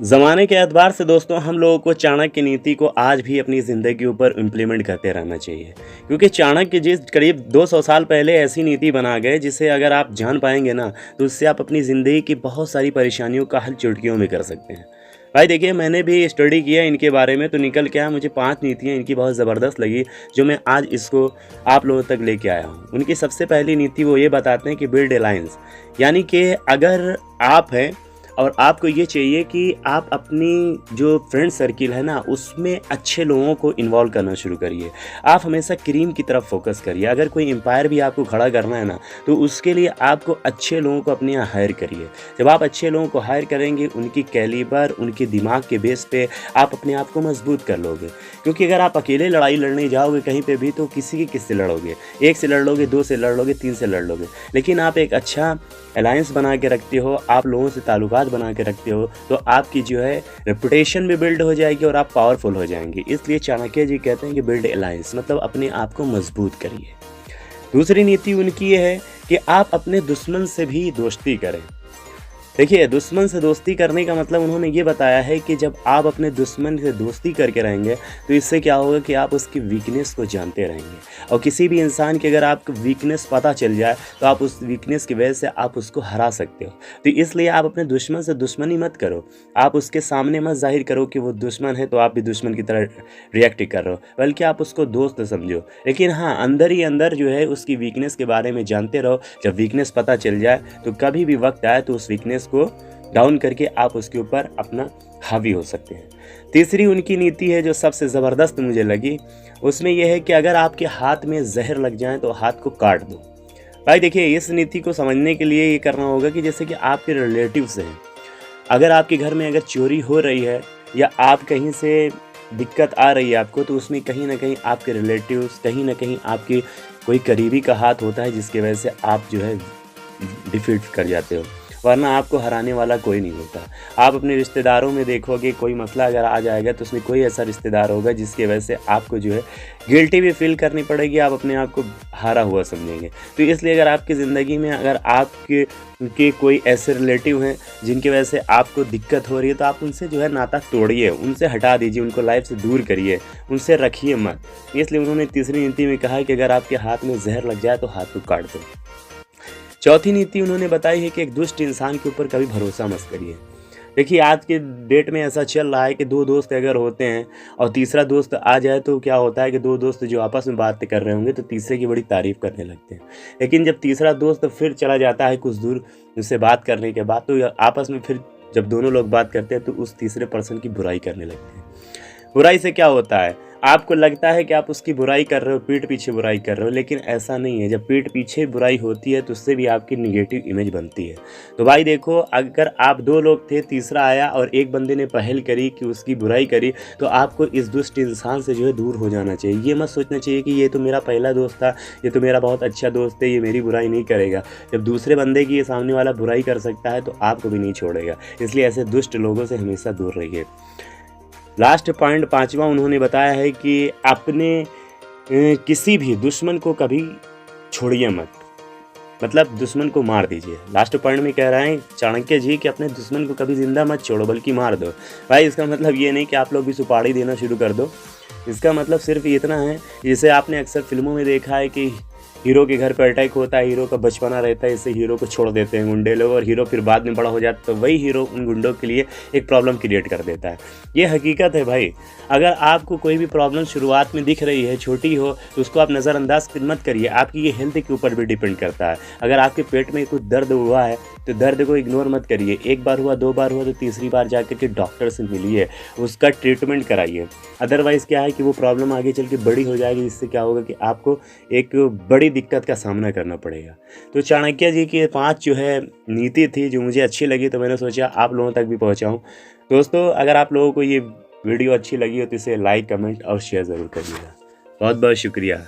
ज़माने के एतबार से दोस्तों हम लोगों को चाणक्य नीति को आज भी अपनी ज़िंदगी के ऊपर इम्प्लीमेंट करते रहना चाहिए। क्योंकि चाणक्य जी करीब 200 साल पहले ऐसी नीति बना गए जिसे अगर आप जान पाएंगे ना तो उससे आप अपनी ज़िंदगी की बहुत सारी परेशानियों का हल चुटकियों में कर सकते हैं। भाई देखिए, मैंने भी स्टडी किया इनके बारे में, तो निकल के आया मुझे 5 नीतियाँ इनकी बहुत ज़बरदस्त लगी, जो मैं आज इसको आप लोगों तक लेके आया हूँ। उनकी सबसे पहली नीति वो ये बताते हैं कि बिल्ड अलायंस, यानी कि अगर आप हैं और आपको ये चाहिए कि आप अपनी जो फ्रेंड सर्किल है ना उसमें अच्छे लोगों को इन्वॉल्व करना शुरू करिए। आप हमेशा क्रीम की तरफ फोकस करिए। अगर कोई एम्पायर भी आपको खड़ा करना है ना तो उसके लिए आपको अच्छे लोगों को अपने यहाँ हायर करिए। जब आप अच्छे लोगों को हायर करेंगे उनकी कैलिबर, उनके दिमाग के बेस पे आप अपने आप को मजबूत कर लोगे। क्योंकि अगर आप अकेले लड़ाई लड़ने जाओगे कहीं पे भी तो किससे लड़ोगे? एक से लड़ लोगे, 2 से लड़ लोगे, 3 से लड़ लोगे। लेकिन आप एक अच्छा अलायंस बना के रखते हो, आप लोगों से ताल्लुकात बना के रखते हो, तो आपकी जो है रेपुटेशन भी बिल्ड हो जाएगी और आप पावरफुल हो जाएंगे। इसलिए चाणक्य जी कहते हैं कि बिल्ड अलायंस मतलब अपने आप को मजबूत करिए। दूसरी नीति उनकी ये है कि आप अपने दुश्मन से भी दोस्ती करें। देखिए, दुश्मन से दोस्ती करने का मतलब उन्होंने ये बताया है कि जब आप अपने दुश्मन से दोस्ती करके रहेंगे तो इससे क्या होगा कि आप उसकी वीकनेस को जानते रहेंगे। और किसी भी इंसान की अगर आपको वीकनेस पता चल जाए तो आप उस वीकनेस की वजह से आप उसको हरा सकते हो। तो इसलिए आप अपने दुश्मन से दुश्मनी मत करो। आप उसके सामने मत जाहिर करो कि वो दुश्मन है तो आप भी दुश्मन की तरह रिएक्ट कर रहे हो, बल्कि आप उसको दोस्त समझो। लेकिन हाँ, अंदर ही अंदर जो है उसकी वीकनेस के बारे में जानते रहो। जब वीकनेस पता चल जाए तो कभी भी वक्त आए तो उस वीकनेस को डाउन करके आप उसके ऊपर अपना हावी हो सकते हैं। तीसरी उनकी नीति है जो सबसे ज़बरदस्त मुझे लगी, उसमें यह है कि अगर आपके हाथ में जहर लग जाए तो हाथ को काट दो। भाई देखिए, इस नीति को समझने के लिए ये करना होगा कि जैसे कि आपके रिलेटिव्स हैं, अगर आपके घर में अगर चोरी हो रही है या आप कहीं से दिक्कत आ रही है आपको, तो उसमें कहीं ना कहीं आपके रिलेटिव्स, कहीं ना कहीं आपके कोई करीबी का हाथ होता है जिसकी वजह से आप जो है डिफीट कर जाते हो, वरना आपको हराने वाला कोई नहीं होता। आप अपने रिश्तेदारों में देखोगे कोई मसला अगर आ जाएगा तो उसमें कोई ऐसा रिश्तेदार होगा जिसकी वजह से आपको जो है गिल्टी भी फील करनी पड़ेगी, आप अपने आप को हारा हुआ समझेंगे। तो इसलिए अगर आपकी ज़िंदगी में अगर आपके कोई ऐसे रिलेटिव हैं जिनकी वजह से आपको दिक्कत हो रही है तो आप उनसे जो है नाता तोड़िए, उनसे हटा दीजिए, उनको लाइफ से दूर करिए, उनसे रखिए मत। इसलिए उन्होंने तीसरी नीति में कहा कि अगर आपके हाथ में जहर लग जाए तो हाथ को काट दो। चौथी नीति उन्होंने बताई है कि एक दुष्ट इंसान के ऊपर कभी भरोसा मत करिए। देखिए, आज के डेट में ऐसा चल रहा है कि 2 दोस्त अगर होते हैं और तीसरा दोस्त आ जाए तो क्या होता है कि 2 दोस्त जो आपस में बातें कर रहे होंगे तो तीसरे की बड़ी तारीफ़ करने लगते हैं। लेकिन जब तीसरा दोस्त फिर चला जाता है कुछ दूर उससे बात करने के बाद, तो आपस में फिर जब दोनों लोग बात करते हैं तो उस तीसरे पर्सन की बुराई करने लगते हैं। बुराई से क्या होता है, आपको लगता है कि आप उसकी बुराई कर रहे हो, पीठ पीछे बुराई कर रहे हो, लेकिन ऐसा नहीं है। जब पीठ पीछे बुराई होती है तो उससे भी आपकी नेगेटिव इमेज बनती है। तो भाई देखो, अगर आप 2 लोग थे, तीसरा आया और एक बंदे ने पहल करी कि उसकी बुराई करी, तो आपको इस दुष्ट इंसान से जो है दूर हो जाना चाहिए। ये मत सोचना चाहिए कि ये तो मेरा पहला दोस्त था, ये तो मेरा बहुत अच्छा दोस्त है, ये मेरी बुराई नहीं करेगा। जब दूसरे बंदे की ये सामने वाला बुराई कर सकता है तो आपको भी नहीं छोड़ेगा। इसलिए ऐसे दुष्ट लोगों से हमेशा दूर रहिए। लास्ट पॉइंट 5वां उन्होंने बताया है कि अपने किसी भी दुश्मन को कभी छोड़िए मत, मतलब दुश्मन को मार दीजिए। लास्ट पॉइंट में कह रहे हैं चाणक्य जी कि अपने दुश्मन को कभी जिंदा मत छोड़ो बल्कि मार दो। भाई इसका मतलब ये नहीं कि आप लोग भी सुपारी देना शुरू कर दो। इसका मतलब सिर्फ इतना है, जैसे आपने अक्सर फिल्मों में देखा है कि हीरो के घर पर अटैक होता है, हीरो का बचपना रहता है, इससे हीरो को छोड़ देते हैं गुंडे लोग, और हीरो फिर बाद में बड़ा हो जाता है तो वही हीरो उन गुंडों के लिए एक प्रॉब्लम क्रिएट कर देता है। ये हकीकत है भाई। अगर आपको कोई भी प्रॉब्लम शुरुआत में दिख रही है, छोटी हो, तो उसको आप नज़रअंदाज मत करिए। आपकी ये हेल्थ के ऊपर भी डिपेंड करता है। अगर आपके पेट में कुछ दर्द हुआ है तो दर्द को इग्नोर मत करिए। 1 बार हुआ, 2 बार हुआ तो तीसरी बार जाकर के डॉक्टर से मिलिए, उसका ट्रीटमेंट कराइए। अदरवाइज़ क्या है कि वो प्रॉब्लम आगे चल के बड़ी हो जाएगी, जिससे क्या होगा कि आपको एक बड़ी दिक्कत का सामना करना पड़ेगा। तो चाणक्य जी की 5 जो है नीति थी जो मुझे अच्छी लगी, तो मैंने सोचा आप लोगों तक भी पहुंचाऊं। दोस्तों, अगर आप लोगों को ये वीडियो अच्छी लगी हो तो इसे लाइक, कमेंट और शेयर ज़रूर करिएगा। बहुत बहुत शुक्रिया।